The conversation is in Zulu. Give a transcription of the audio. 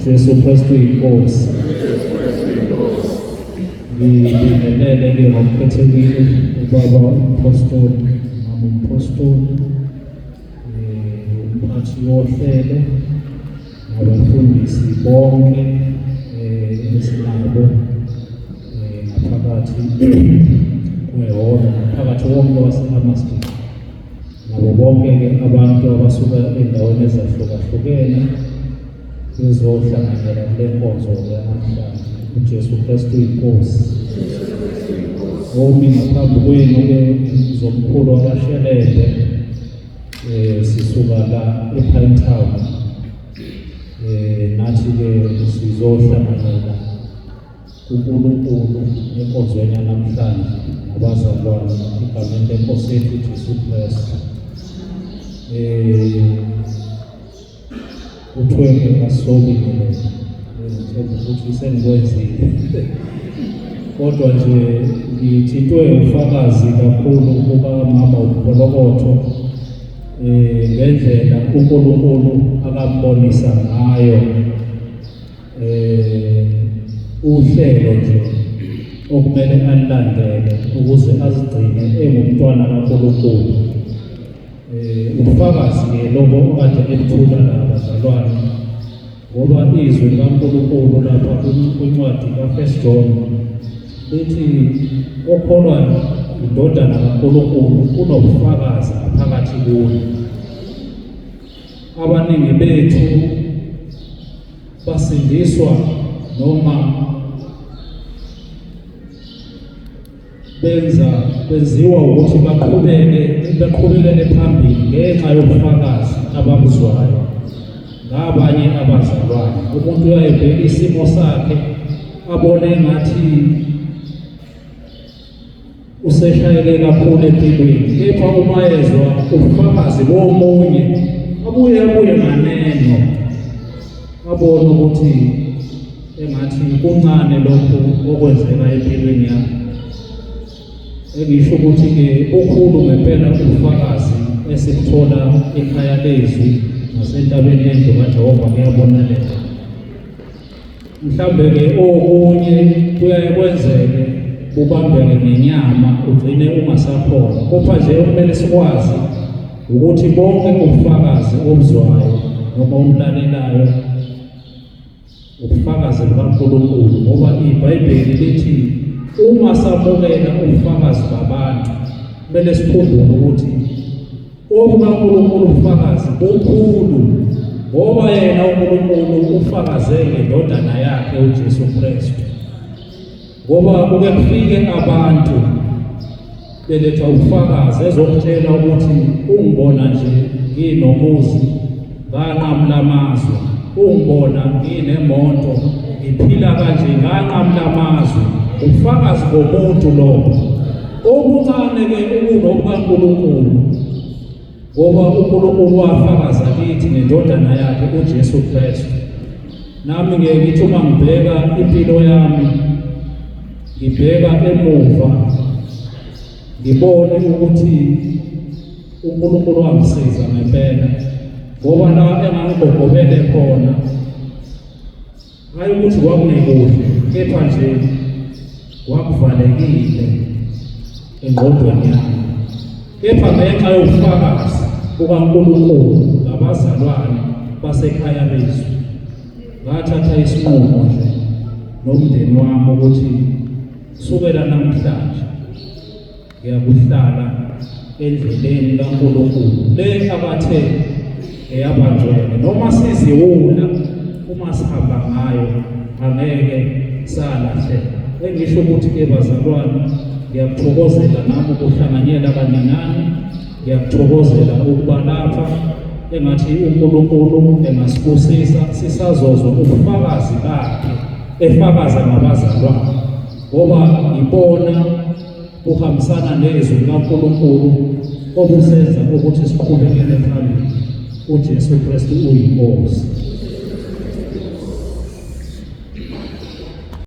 Jesu Kristu inkosi. Ngibingelele-ke ngokukhethekile ubaba umpostoli, mama umpostoli, umphathi wohlelo, nabafundisi bonke esinabo ngaphakathi kwehholo, ngaphakathi wonke waseHammersmith, nabo bonke-ke abantu abasuka endaweni ezahlukahlukene bezohlanganyela kule nkonzo yanamhlanje. uJesu Kristu inkosi. Omi ngaphambi kwenu-ke zomkhulu wakaShelede, sisuka la ePinetown, nathi-ke sizohlanganyela kuNkulunkulu enkonzweni yanamhlanje nabazalwane egameni leNkosi yethu uJesu Kristu. Uthwenge asokile ukuthi sengikwenzile, kodwa nje ngithintwe ufakazi kakhulu ukuba mama uPholokotho ngendlela uNkulunkulu akambonisa ngayo uhlelo nje okumele alandele ukuze azigcine engumntwana kaNkulunkulu. Ubufakazi-ke lobo okade ebuthula nabazalwane, ngoba izwi likaNkulunkulu lapha kwincwadi ka1 John lithi okholwa indodana kaNkulunkulu unobufakazi phakathi kuye. Abaningi bethu basindiswa noma benziwa ukuthi baqhubekele phambili ngenxa yobufakazi ababuzwayo ngabanye abazalwane. Umuntu uyayibheka isimo sakhe abone ngathi useshayele kakhulu empilweni, kepha uma ezwa ubufakazi bomunye abuye nganeno abone ukuthi engathi kuncane lokho okwenzeka empilweni yakhe. Engisho ukuthi-ke ukhulu ngempela ubufakazi esibuthola ekhaya lezwi nasentabeni yendlu kaJehova kuyabonelela. mhlambe-ke okunye kuyaye kwenzeke ubambeke ngenyama ugcine ungasakhona. Kodwa nje okumele sikwazi ukuthi bonke ubufakazi obuzwayo noma omlalelayo ubufakazi bukaNkulunkulu, ngoba iBhayibheli lithi uma samukela ubufakazi babantu kumele sikhumbule ukuthi obukaNkulunkulu ubufakazi bukhulu, ngoba yena uNkulunkulu ufakazele indodana yakhe uJesu Kristu. Ngoba kuke kufike abantu beletha ubufakazi ezokutshela ukuthi ungibona nje nginomuzi nganqamlamazwe, ungibona nginemoto ngiphila kanje nganqamlamazwe. Ubufakazi bomuntu lobo okuncane-ke ukunobukaNkulunkulu, ngoba uNkulunkulu wafakaza kithi ngendodana yakhe uJesu Kristu. Nami ngeke ngithi uma ngibheka impilo yami, ngibheka emuva, ngibone ukuthi uNkulunkulu wangisiza ngempela, ngoba la engangigogobele khona hayi ukuthi kwakungekuhle, kepha nje kwakuvalekile engqondweni yami. Kepha ngenxa yobufakazi bukaNkulunkulu ngabazalwane basekhaya lethu, ngathatha isinqumo nje nomndeni wami ukuthi kusukela namhlanje ngiyakuhlala endleleni kaNkulunkulu le abathe eyabanjwele, noma siziwula uma sihamba ngayo angeke salahleka. Engisho ukuthi-ke bazalwane, ngiyakuthokozela nami ukuhlanganyela kaninani, ngiyakuthokozela ukuba lapha engathi uNkulunkulu engasibusisa sisazozwa ubufakazi bakhe efakaza ngabazalwane, ngoba ibona buhambisana nezwi likaNkulunkulu obusenza ukuthi siqhubekele phambili. uJesu Kristu uyinkosi.